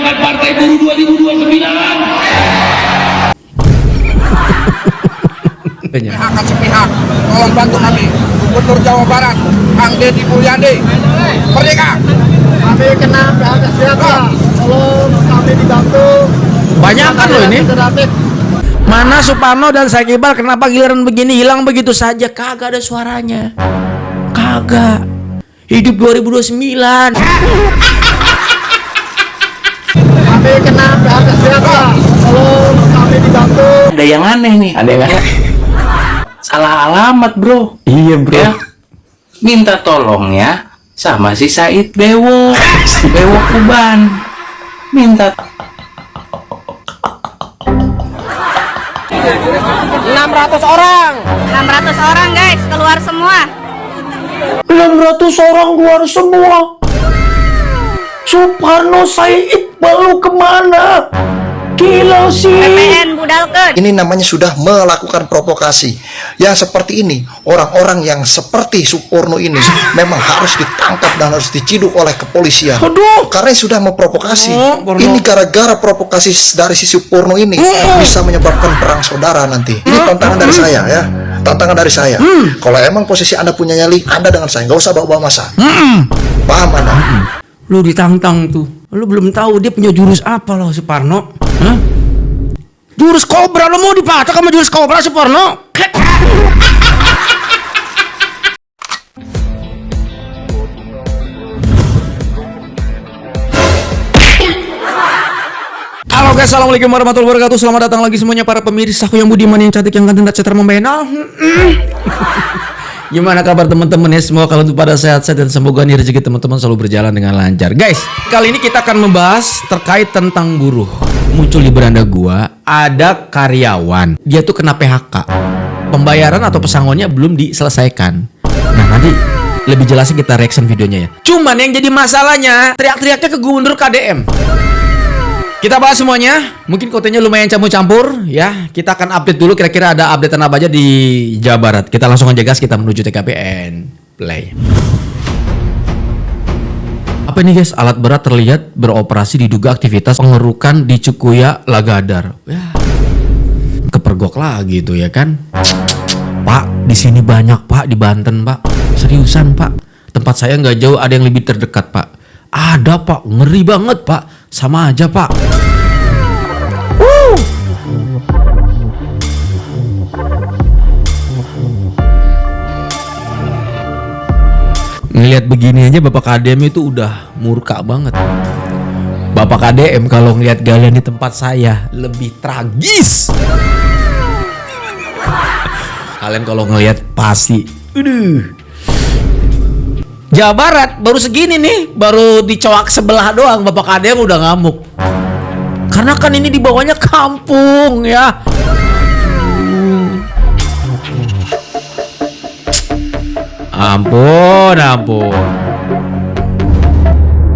Pemenangan Partai Buruh 2029. Pihak sepihak, tolong bantu kami. Gubernur Jawa Barat, Kang Deddy Mulyadi, merdeka. Kami kena PHK siapa? Tolong kami dibantu. Banyak kan lo ini? Mana Suparno dan Said Iqbal, kenapa giliran begini hilang begitu saja? Kagak ada suaranya. Kagak. Hidup 2029. Kami kena PHK siapa? Tolong kami dibantu. Ada yang aneh nih. Ada yang Salah alamat, bro. Iya, bro. Ya. Minta tolong ya sama si Said Bewo. Bewo Kuban. Minta 600 orang. 600 orang guys, keluar semua. 600 orang keluar semua. Suparno, Said Iqbal, lu kemana? Gila sih. PPN budalkeun. Ini namanya sudah melakukan provokasi. Yang seperti ini, orang-orang yang seperti Suparno ini memang harus ditangkap dan harus diciduk oleh kepolisian. Aduh. Karena sudah memprovokasi. Porno. Ini gara-gara provokasi dari si Suparno ini bisa menyebabkan perang saudara nanti. Ini tantangan dari saya ya. Tantangan dari saya. Kalau emang posisi Anda punya nyali, Anda dengan saya. Nggak usah bawa-bawa masa. Paham Anda? Lu ditantang tuh. Lu belum tahu dia punya jurus apa loh Suparno. Hah? Jurus kobra, lu mau dipatok sama jurus kobra Suparno? Halo guys, assalamualaikum warahmatullahi wabarakatuh. Selamat datang lagi semuanya para pemirsa aku yang budiman, yang cantik, yang ganteng, tak cetar membena. Gimana kabar teman-teman ya? Semoga kalian pada sehat-sehat dan semoga nih rezeki teman-teman selalu berjalan dengan lancar. Guys, kali ini kita akan membahas terkait tentang buruh. Muncul di beranda gua, ada karyawan. Dia tuh kena PHK. Pembayaran atau pesangonnya belum diselesaikan. Nah, nanti lebih jelasnya kita reaction videonya ya. Cuman yang jadi masalahnya, teriak-teriaknya ke gubernur KDM. Kita bahas semuanya. Mungkin kontennya lumayan campur-campur ya. Kita akan update dulu kira-kira ada updatean apa aja di Jawa Barat. Kita langsung aja gas, kita menuju TKPN. Play. Apa ini guys? Alat berat terlihat beroperasi diduga aktivitas pengerukan di Cukuya Lagadar. Ya. Kepergok lagi tuh ya kan. Pak, di sini banyak Pak, di Banten Pak. Seriusan Pak. Tempat saya nggak jauh ada yang lebih terdekat Pak. Ada Pak, ngeri banget Pak. Sama aja Pak. Ngelihat begini aja Bapak KDM itu udah murka banget. Bapak KDM kalau ngelihat kalian di tempat saya lebih tragis. Kalian kalau ngelihat pasti, Jawa Barat baru segini nih, baru dicowak sebelah doang Bapak KDM udah ngamuk. Karena kan ini di bawahnya kampung ya. Ampun.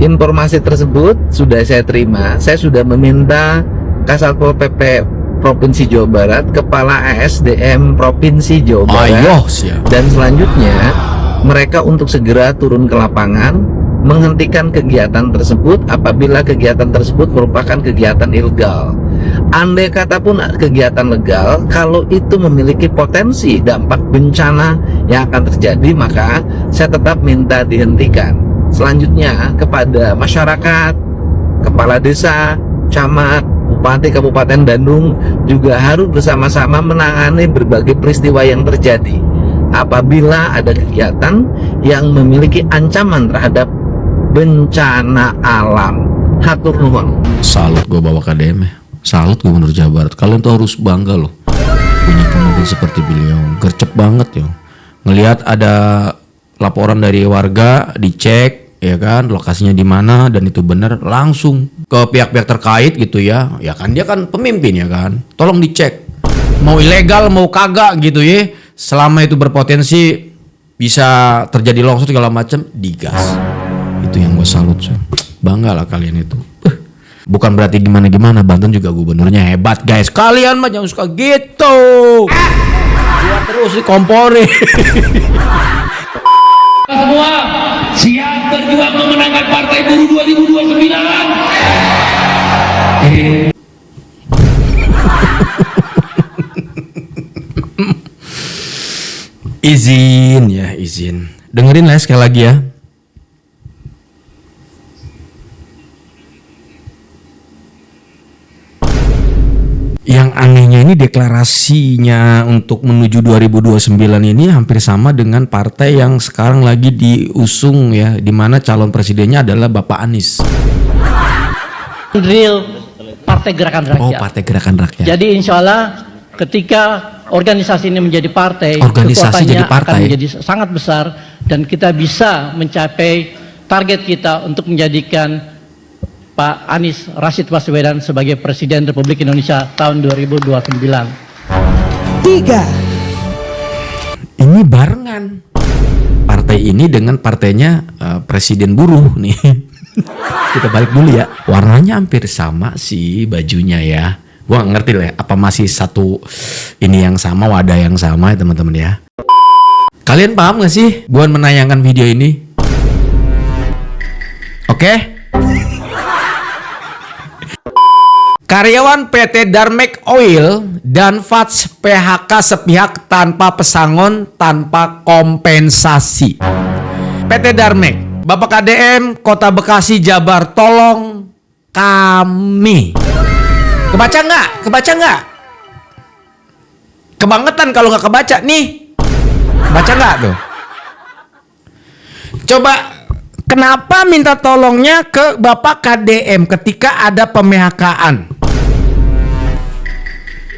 informasi tersebut sudah saya terima. Saya sudah meminta Kasatpol PP Provinsi Jawa Barat, Kepala ASDM Provinsi Jawa Barat, dan selanjutnya mereka untuk segera turun ke lapangan menghentikan kegiatan tersebut apabila kegiatan tersebut merupakan kegiatan ilegal. Andai kata pun kegiatan legal, kalau itu memiliki potensi dampak bencana yang akan terjadi, maka saya tetap minta dihentikan. Selanjutnya kepada masyarakat, kepala desa, camat, Bupati Kabupaten Bandung juga harus bersama-sama menangani berbagai peristiwa yang terjadi apabila ada kegiatan yang memiliki ancaman terhadap bencana alam. Hatur nuhun. Salut gue bawa KDM ya. Salut Gubernur Jawa Barat. Kalian tuh harus bangga loh punya pemimpin seperti beliau. Gercep banget ya. Ngelihat ada laporan dari warga, dicek ya kan lokasinya di mana dan itu benar, langsung ke pihak-pihak terkait gitu ya. Ya kan dia kan pemimpin ya kan. Tolong dicek. Mau ilegal mau kagak gitu ya. Selama itu berpotensi bisa terjadi longsor segala macam, digas. Itu yang gue salut sih. Bangga lah kalian itu. Bukan berarti gimana-gimana, Banten juga gubernurnya hebat guys. Kalian mah jangan suka gitu. Gua terus dikompori. Semua siap berjuang memenangkan Partai Buruh 2029. Izin. Dengerin lah sekali lagi ya. Yang anehnya ini deklarasinya untuk menuju 2029 ini hampir sama dengan partai yang sekarang lagi diusung ya, di mana calon presidennya adalah Bapak Anies. Real Partai Gerakan Rakyat. Oh, Partai Gerakan Rakyat. Jadi insya Allah ketika organisasi ini menjadi partai, organisasi jadi kekuatannya partai akan menjadi sangat besar dan kita bisa mencapai target kita untuk menjadikan Pak Anies Rashid Baswedan sebagai Presiden Republik Indonesia tahun 2029. 3. Ini barengan partai ini dengan partainya Presiden Buruh nih. Kita balik dulu ya. Warnanya hampir sama sih bajunya ya. Gua nggak ngerti lah ya, apa masih satu ini yang sama, wadah yang sama ya teman-teman ya. Kalian paham gak sih gua menayangkan video ini? Oke? Karyawan PT Darmek Oil dan Fats PHK sepihak tanpa pesangon, tanpa kompensasi. PT Darmek, Bapak KDM Kota Bekasi Jabar, tolong kami. Kebaca nggak? Kebaca nggak? Kebangetan kalau nggak kebaca nih. Baca nggak tuh? Coba, kenapa minta tolongnya ke Bapak KDM ketika ada pemehak-an?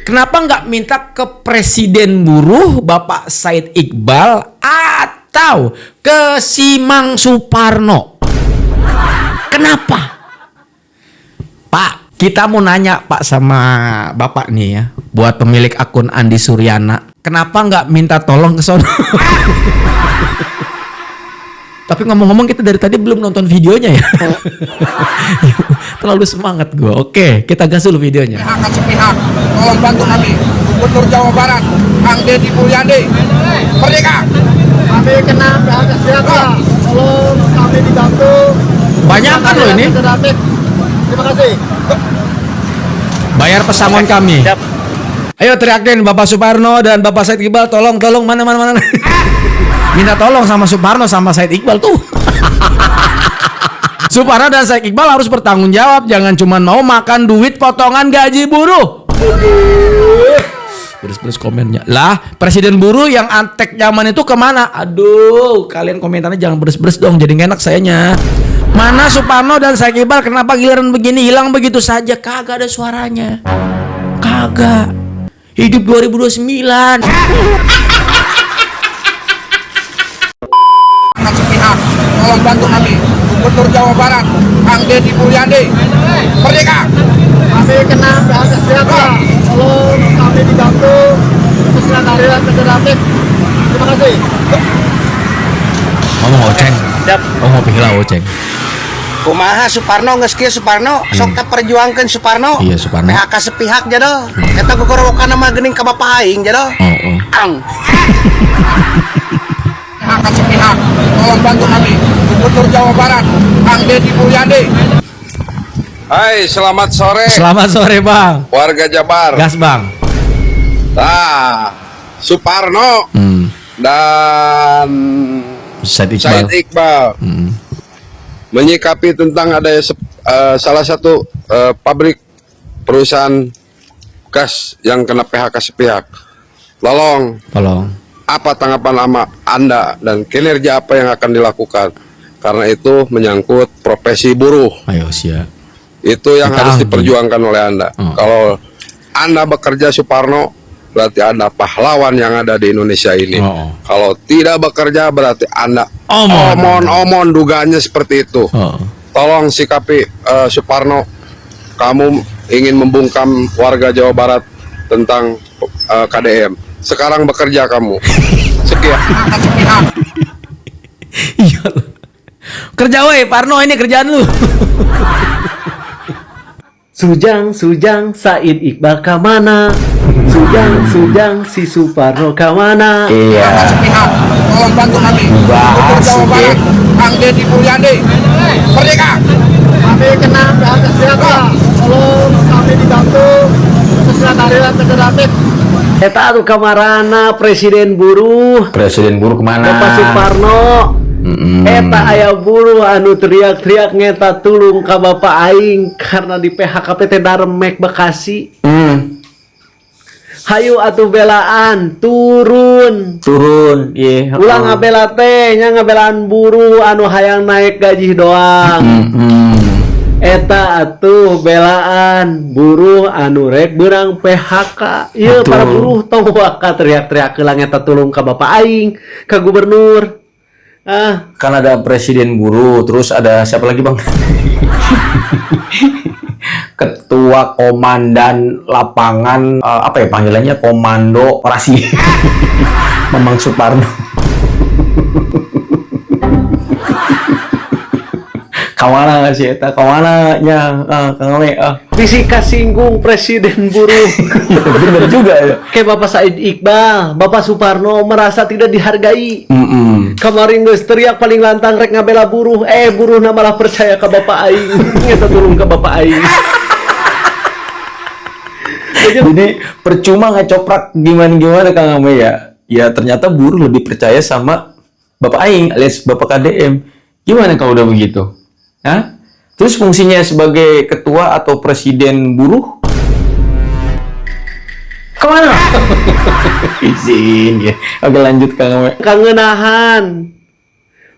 Kenapa nggak minta ke Presiden Buruh Bapak Said Iqbal atau ke Simang Suparno? Kenapa? Pak, kita mau nanya Pak sama Bapak nih ya, buat pemilik akun Andi Suryana, kenapa nggak minta tolong ke sono? Tapi ngomong-ngomong kita dari tadi belum nonton videonya ya. Terlalu semangat gue. Oke, kita gas dulu videonya. Akan sepihak, tolong bantu kami. Gubernur Jawa Barat, Kang Deddy Mulyadi, merdeka. Kami kena PHK siapa? Tolong kami dibantu. Banyak kan lo ini? Terima kasih. Bayar pesangon kami. Ayo teriakin Bapak Suparno dan Bapak Said Iqbal, tolong mana. Minta tolong sama Suparno sama Said Iqbal tuh. Suparno dan Said Iqbal harus bertanggung jawab, jangan cuma mau makan duit potongan gaji buruh. Terus komennya lah, Presiden Buruh yang antek zaman itu kemana? Aduh, kalian komentarnya jangan beres dong, jadi gak enak sayanya. Mana Suparno dan Said Iqbal, kenapa giliran begini hilang begitu saja? Kagak ada suaranya. Kagak. Hidup 2029. Sepihak, tolong bantu kami. Gubernur Jawa Barat, Kang Deddy Mulyadi, merdeka. Kami kena PHK siapa? Tolong kami dibantu. Sekretariat Federatif. Terima kasih. Ngomong oceng. Oh ngopi lah oceng. Kumaha Suparno geus kieu Suparno sok teh perjuangkeun Suparno. Iya Suparno. PHK sepihak jado. Eta gogorowokan mah geuning ka bapak aing jado. Oh. Ang. Akan sepihak, tolong bantu kami. Gubernur Jawa Barat, Kang Deddy Mulyadi. Hai, selamat sore. Selamat sore bang. Warga Jabar. Gas bang. Nah, Suparno dan Said Said Iqbal menyikapi tentang adanya salah satu pabrik perusahaan gas yang kena PHK sepihak. Tolong. Apa tanggapan Anda dan kinerja apa yang akan dilakukan? Karena itu menyangkut profesi buruh. Ayo siap. Itu yang harus diperjuangkan oleh Anda. Kalau Anda bekerja Suparno, berarti Anda pahlawan yang ada di Indonesia ini. Kalau tidak bekerja, berarti Anda omon dugaannya seperti itu. Tolong sikapi Suparno. Kamu ingin membungkam warga Jawa Barat tentang KDM. Sekarang bekerja kamu. Sekian. Iya. Kerja weh Parno, ini kerjaan lu. Sujang Said Iqbal kamana? Sujang si Suparno kamana? Iya. Tolong bantu kami. Gubernur Jawa Barat, Kang Deddy Mulyadi, merdeka. Kami kena PHK siapa? Tolong kami dibantu. Sekretariat Federatif. Eta tuh kamarana presiden buruh. Presiden buruh kemana? Bapak Suparno. Eta aya buruh anu teriak-teriak ngeta tulung ka Bapak Aing karena di PHK PT Darmek Bekasi. Hayu atuh belaan turun iya. ulang ngabela teh nya ngabelaan buruh anu hayang naik gaji doang. Eta atuh belaan buruh anu rek beurang PHK. Ieu para buruh tong waka teriak-teriak heula eta tulung ka Bapak Aing, ka gubernur. Kan ada presiden buruh, terus ada siapa lagi bang? Ketua komandan lapangan, apa ya panggilannya, komando operasi. Memang Suparno. Kawana sih eta, kawana nya Kang Ame. Fisika singgung presiden buruh. Bener juga ya. Kayak Bapak Said Iqbal, Bapak Suparno merasa tidak dihargai. Kemarin geus teriak paling lantang rek ngabela buruh, buruh na malah percaya ke Bapak Aing. Eta turun ke Bapak Aing. Jadi percuma ngecoprak gimana Kang Ame ya. Ya ternyata buruh lebih percaya sama Bapak Aing alias Bapak KDM. Gimana kalau udah begitu? Hah? Terus fungsinya sebagai ketua atau presiden buruh kemana? Izin ya. Oke lanjut Kang Ame. Kangenahan.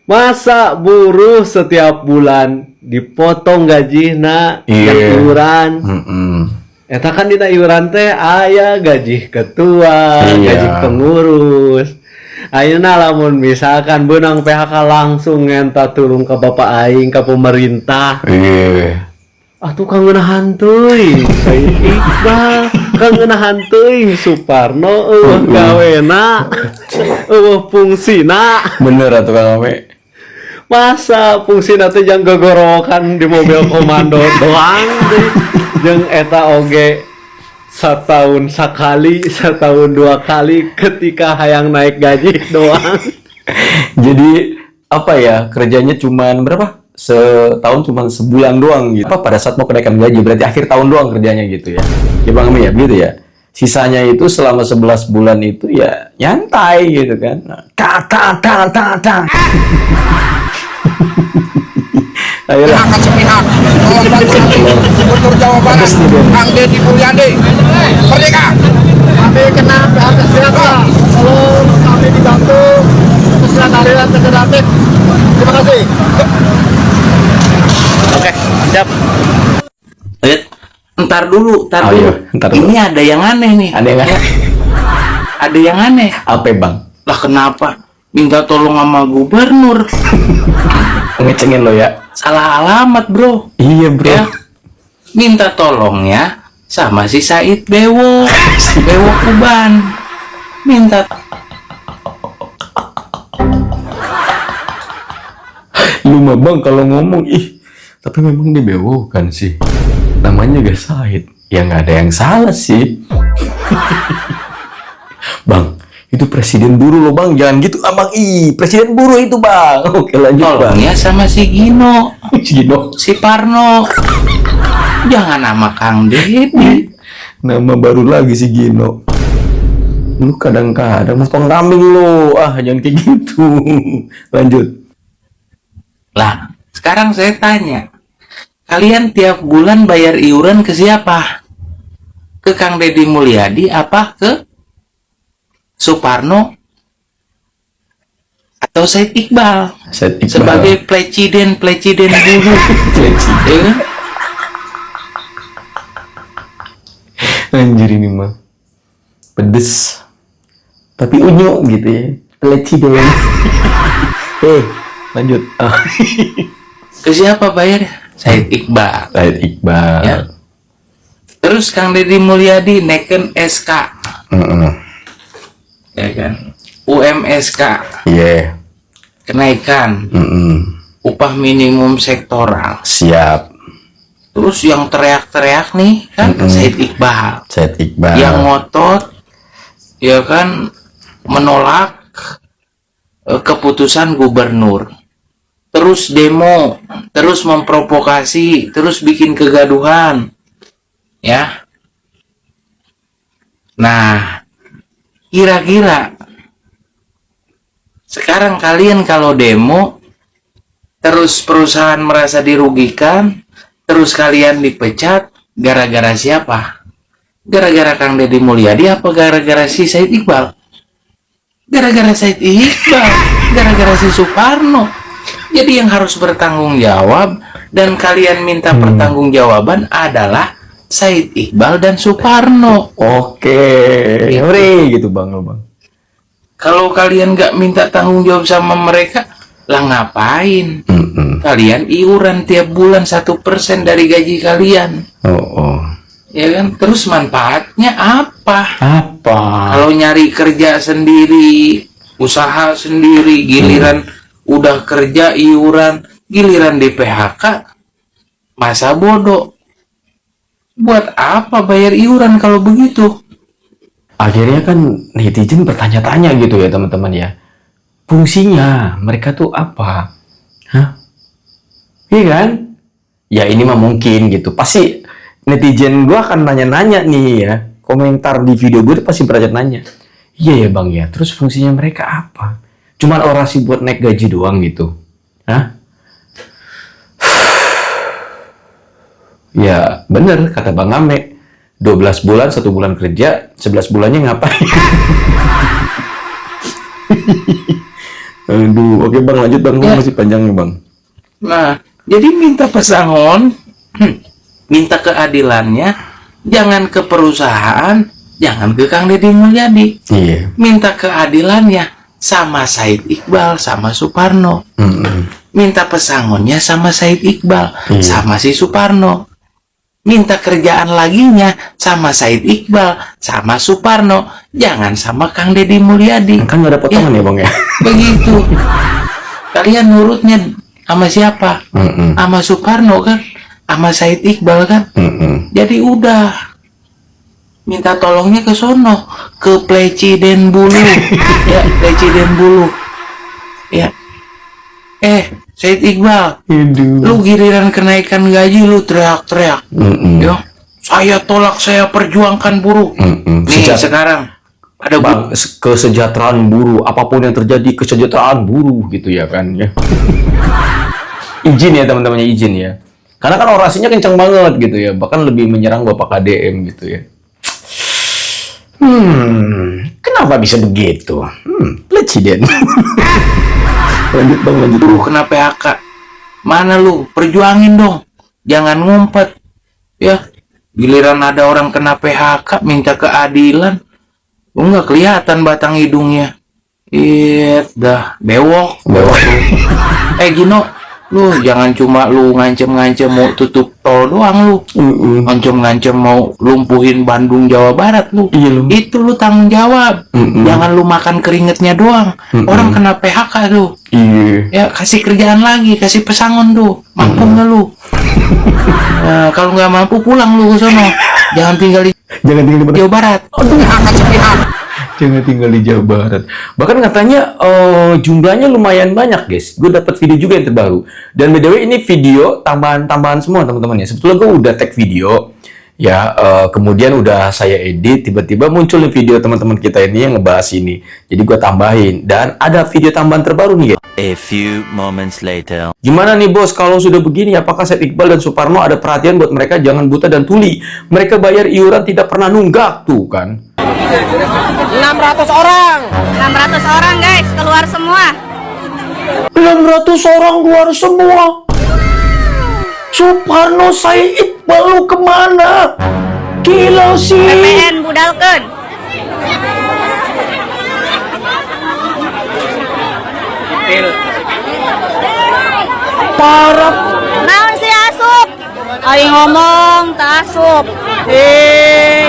Masa buruh setiap bulan dipotong gajina iuran. Eta kan dina iuran teh aya gaji ketua, gaji pengurus. Ayeuna lamun misalkan beunang PHK langsung ngenta tulung ke Bapak Aing ka pemerintah. Atuh kangenahan teuing Said Iqbal, kangenahan teuing Suparno eueuh gawena, eueuh fungsina. Bener atuh Kang Ame. Masa fungsina teh jang gogorokan di mobil komando doang teh. Jeung eta oge setahun sekali, setahun 2 kali ketika hayang naik gaji doang. Jadi apa ya, kerjanya cuman berapa? Setahun cuman sebulan doang gitu. Apa pada saat mau kenaikan gaji, berarti akhir tahun doang kerjanya gitu ya. Ya Bang Ame ya, begitu ya. Sisanya itu selama 11 bulan itu ya nyantai gitu kan. Ayolah. Akan sepihak. Tolong bantu nanti Gubernur Jawa Barat, Kang Deddy Mulyadi. Merdeka! Kami kena PHK siapa? Tolong kami dibantu sesuai aliran federatif. Terima kasih. Oke, siap. Ntar dulu. Ini ada yang aneh nih. Ada yang aneh. Ada yang aneh. Apa Bang? Lah kenapa? Minta tolong sama gubernur. Ngecengin lo ya. Salah alamat bro. Iya bro ya. Minta tolongnya sama si Said Bewo. Bewo Kuban. Minta. Lu mah Bang kalau ngomong tapi memang dia Bewo kan sih. Namanya gak Said. Ya nggak ada yang salah sih. Bang, itu presiden buruh loh Bang, jangan gitu Bang. Presiden buruh itu Bang. Oke lanjut Bang. Tolongnya sama si Gino. Si Parno. Jangan nama Kang Deddy. Nama baru lagi si Gino. Lu kadang-kadang motong kambing lo. Jangan kayak gitu. Lanjut. Lah, sekarang saya tanya. Kalian tiap bulan bayar iuran ke siapa? Ke Kang Deddy Mulyadi apa ke Suparno atau Said Iqbal? Sebagai presiden buruh. Ya kan? Anjir ini mah pedes tapi unyu gitu ya, presiden. Lanjut. Ke siapa bayar? Said Iqbal. Ya. Terus Kang Deddy Mulyadi neken SK. Ya kan? UMSK. Iya. Kenaikan. Upah minimum sektoral. Siap. Terus yang teriak-teriak nih kan Said Iqbal. Yang ngotot ya kan menolak keputusan gubernur. Terus demo, terus memprovokasi, terus bikin kegaduhan. Ya. Nah, Kira-kira sekarang kalian kalau demo terus perusahaan merasa dirugikan, terus kalian dipecat, gara-gara siapa? Gara-gara Kang Deddy Mulyadi apa gara-gara si Said Iqbal? Gara-gara Said Iqbal, gara-gara si Suparno. Jadi yang harus bertanggung jawab dan kalian minta pertanggungjawaban adalah Said Iqbal dan Suparno. Oke, gitu bang. Kalau kalian nggak minta tanggung jawab sama mereka, lah ngapain? Kalian iuran tiap bulan 1% dari gaji kalian. Ya kan? Terus manfaatnya apa? Kalau nyari kerja sendiri, usaha sendiri, giliran udah kerja iuran, giliran di PHK, masa bodoh. Buat apa bayar iuran kalau begitu? Akhirnya kan netizen bertanya-tanya gitu ya teman-teman ya. Fungsinya mereka tuh apa? Iya kan? Ya ini mah mungkin gitu. Pasti netizen gue akan nanya-nanya nih ya. Komentar di video gue pasti bertanya-nanya. Iya ya bang ya, terus fungsinya mereka apa? Cuman orasi buat naik gaji doang gitu. Ya bener kata Bang Ame, 12 bulan 1 bulan kerja, 11 bulannya ngapain? Aduh, oke bang, lanjut bang, masih panjang nih bang. Nah, jadi minta pesangon, minta keadilannya, jangan ke perusahaan, jangan ke Kang Deddy Mulyadi. Iya. Minta keadilannya sama Said Iqbal, sama Suparno. Minta pesangonnya sama Said Iqbal, sama si Suparno. Minta kerjaan laginya sama Said Iqbal, sama Suparno, jangan sama Kang Deddy Mulyadi. Kan nggak ada potongan ya bang ya? Begitu. Kalian nurutnya sama siapa? Sama Suparno kan? Sama Said Iqbal kan? Jadi udah. Minta tolongnya ke sono, ke Presiden Bulu. Ya, Presiden Bulu. Ya. Said Iqbal, lu giliran kenaikan gaji lu teriak-teriak. Ya, saya tolak, saya perjuangkan buruh. Nih sekarang ada bang, kesejahteraan buruh, apapun yang terjadi kesejahteraan buruh gitu ya kan ya. Izin ya teman-temannya, izin ya. Karena kan orasinya kencang banget gitu ya, bahkan lebih menyerang Bapak KDM gitu ya. Kenapa bisa begitu? Presiden. Lanjut bang, lanjut. Lu kena PHK. Mana lu? Perjuangin dong. Jangan ngumpet. Ya, giliran ada orang kena PHK minta keadilan. Lu nggak kelihatan batang hidungnya. Dah bewok. Gino, lu jangan cuma lu ngancem-ngancem mau tutup tol doang lu. Ngancem-ngancem mau lumpuhin Bandung Jawa Barat lu. Itu lu tanggung jawab. Jangan lu makan keringetnya doang. Orang kena PHK tuh. Ya kasih kerjaan lagi, kasih pesangon tuh. Mampu nggak lu? Nah, kalau nggak mampu pulang lu ke sono. Jangan tinggal di Jawa Barat. Jangan tinggal di Jawa Barat. Bahkan katanya jumlahnya lumayan banyak guys. Gue dapat video juga yang terbaru. Dan by the way ini video tambahan-tambahan semua teman-teman ya. Sebetulnya gue udah tag video ya, kemudian udah saya edit, tiba-tiba muncul nih video teman-teman kita ini yang ngebahas ini. Jadi gue tambahin dan ada video tambahan terbaru nih guys. A few moments later. Gimana nih bos kalau sudah begini, apakah Said Iqbal dan Suparno ada perhatian buat mereka? Jangan buta dan tuli. Mereka bayar iuran tidak pernah nunggak tuh kan. 600 orang. 600 orang guys, keluar semua. 600 orang keluar semua. Suparno, Said Iqbal lu kemana? Gila sih. PPN budalkeun. Parah. Naon si asup? Aing ngomong tak asup.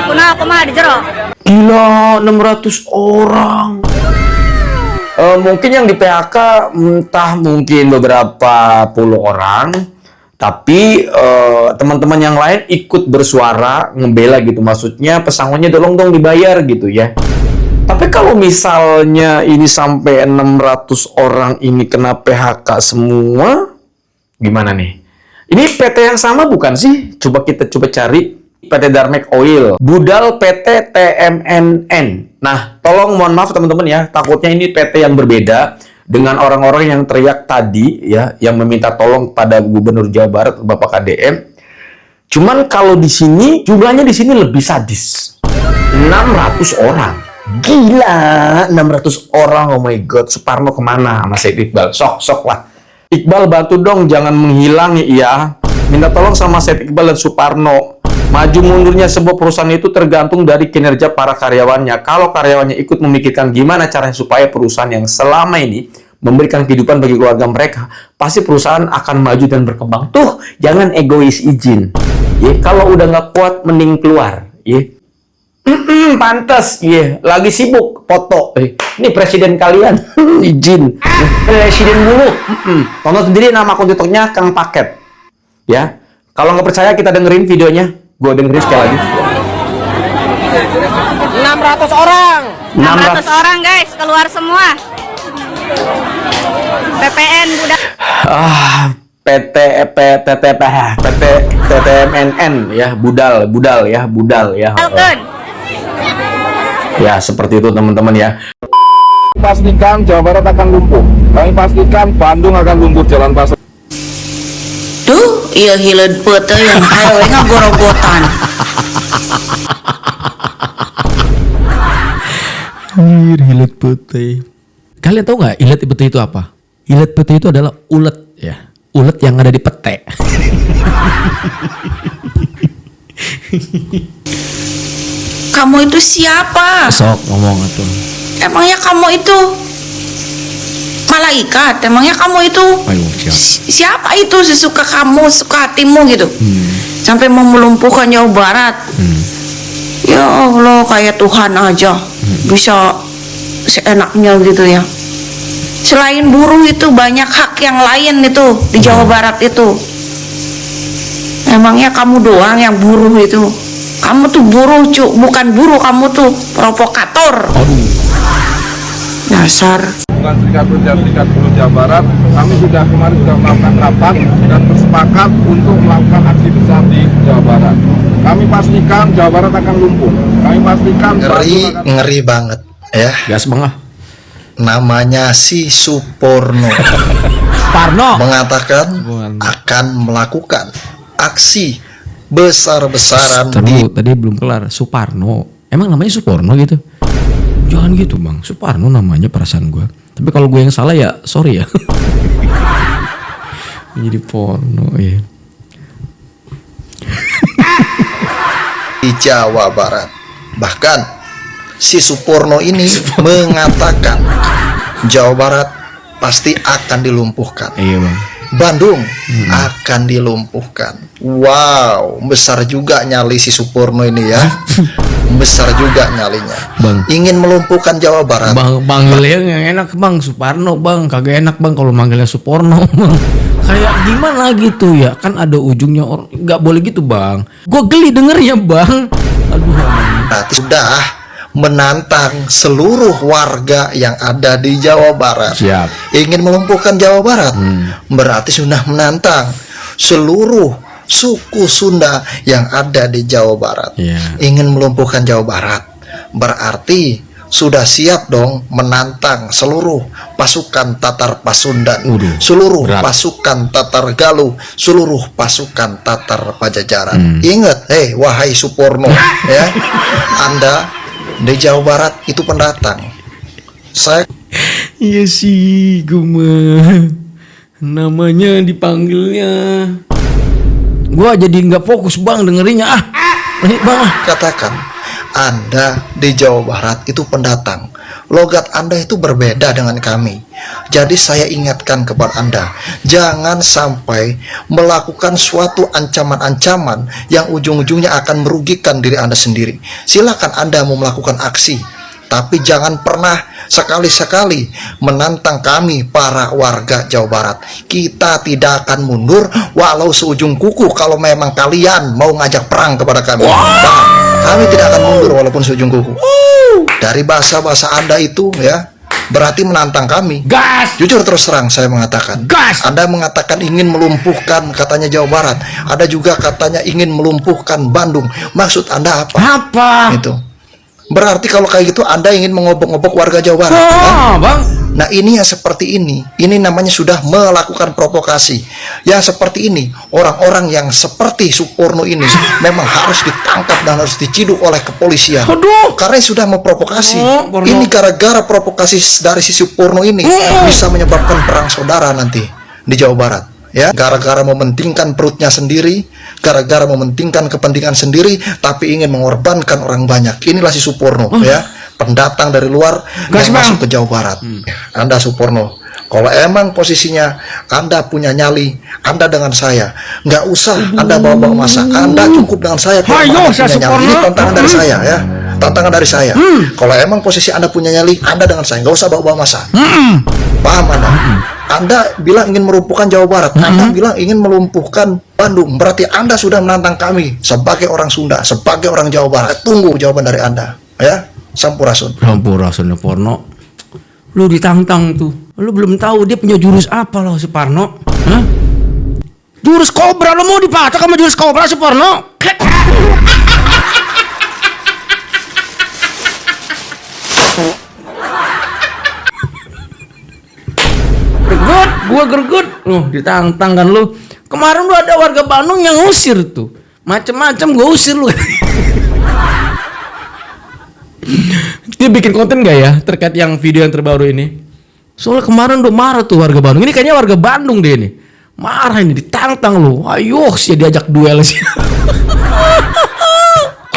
Kunaha kumaha di jero? Gila, 600 orang. Mungkin yang di PHK entah mungkin beberapa puluh orang, tapi teman-teman yang lain ikut bersuara ngebela gitu, maksudnya pesangonnya tolong dong dibayar gitu ya. Tapi kalau misalnya ini sampai 600 orang ini kena PHK semua, gimana nih? Ini PT yang sama bukan sih? Coba kita cari. PT Darmek Oil, budal PT TMNN. Nah, tolong mohon maaf teman-teman ya, takutnya ini PT yang berbeda dengan orang-orang yang teriak tadi ya, yang meminta tolong pada Gubernur Jawa Barat Bapak KDM. Cuman kalau di sini jumlahnya di sini lebih sadis. 600 orang. Gila, 600 orang. Oh my god, Suparno kemana sama Said Iqbal? Sok lah. Iqbal bantu dong, jangan menghilang ya. Minta tolong sama Said Iqbal dan Suparno. Maju mundurnya sebuah perusahaan itu tergantung dari kinerja para karyawannya. Kalau karyawannya ikut memikirkan gimana caranya supaya perusahaan yang selama ini memberikan kehidupan bagi keluarga mereka, pasti perusahaan akan maju dan berkembang. Tuh, jangan egois, izin. Ya, kalau udah nggak kuat, mending keluar. Ya. Pantes, ya. Lagi sibuk, foto. Ini presiden kalian, izin. Presiden dulu. Tonton sendiri nama akun TikToknya Kang Paket. Ya, kalau nggak percaya kita dengerin videonya. Gue dengerin sekali lagi. 600 orang. 600 orang guys, keluar semua. PPN budak. PT TTMNN ya, budal ya. Ya, seperti itu teman-teman ya. Pastikan Jawa Barat akan lumpuh. Kami pastikan Bandung akan lumpuh jalan pasar. Duh, iya hileud peuteung yang hae ngagorogotan. Hilet putih. Kalian tahu nggak ilet putih itu apa? Ilet putih itu adalah ulet ya, ulet yang ada di pete. Kamu itu siapa? Sok ngomong atuh. Emangnya kamu itu malaikat? Emangnya kamu itu siapa itu sesuka kamu, suka hatimu gitu? Sampai mau melumpuhkan Jawa Barat. Ya Allah, kayak Tuhan aja bisa seenaknya gitu ya. Selain buruh itu banyak hak yang lain itu di Jawa Barat itu. Emangnya kamu doang yang buruh itu? Kamu tuh buruh, bukan buruh, kamu tuh provokator. Dasar. Dengan Serikat Pekerja Serikat Buruh Jawa Barat, kami kemarin sudah melakukan rapat dan bersepakat untuk melakukan aksi besar di Jawa Barat. Kami pastikan Jawa Barat akan lumpuh. Kami pastikan ngeri banget ya. Gas bang. Namanya si Suporno. mengatakan akan melakukan aksi besar-besaran. Tadi belum kelar. Suparno. Emang namanya Suporno gitu? Jangan gitu bang. Suparno namanya, perasaan gue. Tapi kalau gue yang salah ya sorry ya. Jadi porno ya. Di Jawa Barat. Bahkan si Suporno ini mengatakan Jawa Barat pasti akan dilumpuhkan. Iya bang. Bandung akan dilumpuhkan. Wow, besar juga nyali si Suporno ini ya. Besar juga nyalinya. Bang. Ingin melumpuhkan Jawa Barat. Bang, manggilnya yang enak bang, Suparno bang. Kagak enak bang kalau manggilnya Suporno bang. Kayak gimana gitu ya? Kan ada ujungnya, orang nggak boleh gitu bang. Gue geli dengernya bang. Aduh. Sudah menantang seluruh warga yang ada di Jawa Barat. Siap. Ingin melumpuhkan Jawa Barat berarti sudah menantang seluruh suku Sunda yang ada di Jawa Barat. Ingin melumpuhkan Jawa Barat berarti sudah siap dong menantang seluruh pasukan Tatar Pasundan, seluruh pasukan Tatar Galuh, seluruh pasukan Tatar Pajajaran. Ingat, wahai Suporno ya, Anda di Jawa Barat itu pendatang. Iya sih, gue mah namanya dipanggilnya. Gue jadi nggak fokus bang dengerinnya bang. Katakan Anda di Jawa Barat itu pendatang. Logat Anda itu berbeda dengan kami. Jadi saya ingatkan kepada Anda, jangan sampai melakukan suatu ancaman-ancaman yang ujung-ujungnya akan merugikan diri Anda sendiri. Silakan Anda mau melakukan aksi, tapi jangan pernah sekali-sekali menantang kami para warga Jawa Barat. Kita tidak akan mundur walau seujung kuku kalau memang kalian mau ngajak perang kepada kami. Kami tidak akan mundur walaupun seujung kuku. Dari bahasa-bahasa Anda itu ya, berarti menantang kami. Gas! Jujur terus terang saya mengatakan. Gas! Anda mengatakan ingin melumpuhkan katanya Jawa Barat. Ada juga katanya ingin melumpuhkan Bandung. Maksud Anda apa? Apa? Itu. Berarti kalau kayak gitu Anda ingin mengobok-ngobok warga Jawa Barat. Bang. Nah ini yang seperti ini namanya sudah melakukan provokasi. Yang seperti ini, orang-orang yang seperti Suporno ini memang harus ditangkap dan harus diciduk oleh kepolisian. Karena sudah memprovokasi. Ini gara-gara provokasi dari si Suporno ini bisa menyebabkan perang saudara nanti di Jawa Barat. Ya, gara-gara mementingkan perutnya sendiri, gara-gara mementingkan kepentingan sendiri, tapi ingin mengorbankan orang banyak. Inilah si Suporno, ya, pendatang dari luar yang masuk ke Jawa Barat. Anda Suporno, kalau emang posisinya Anda punya nyali, Anda dengan saya, nggak usah Anda bawa-bawa masa. Anda cukup dengan saya. Kalau Anda punya nyali, ini tantangan dari saya, ya, tantangan dari saya. Kalau emang posisi Anda punya nyali, Anda dengan saya, nggak usah bawa-bawa masa. Paham Anda? Anda bilang ingin melumpuhkan Jawa Barat, Anda bilang ingin melumpuhkan Bandung, berarti Anda sudah menantang kami sebagai orang Sunda, sebagai orang Jawa Barat. Tunggu jawaban dari Anda, ya. Sampurasun. Sampurasun Porno. Lu ditantang tuh. Lu belum tahu dia punya jurus apa loh si Parno. Hah? Jurus kobra, lu mau dipatok sama jurus kobra si Porno? Gua greget, ditantang kan lu. Kemarin lu ada warga Bandung yang ngusir tuh, macem-macem gua usir lu. Dia bikin konten gak ya terkait yang video yang terbaru ini? Soalnya kemarin udah marah tuh warga Bandung. Ini kayaknya warga Bandung deh ini. Marah ini, ditantang lu. Ayo sih diajak duel sih.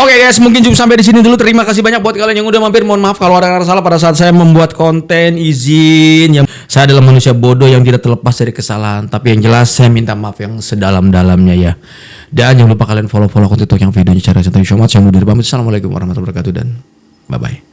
Oke guys, mungkin cukup sampai di sini dulu. Terima kasih banyak buat kalian yang udah mampir. Mohon maaf kalau ada yang salah pada saat saya membuat konten. Izin. Saya adalah manusia bodoh yang tidak terlepas dari kesalahan. Tapi yang jelas saya minta maaf yang sedalam-dalamnya ya. Dan jangan lupa kalian follow akun TikTok yang videonya cara. Thank you so much. Yang udah pamit. Assalamualaikum warahmatullahi wabarakatuh dan bye bye.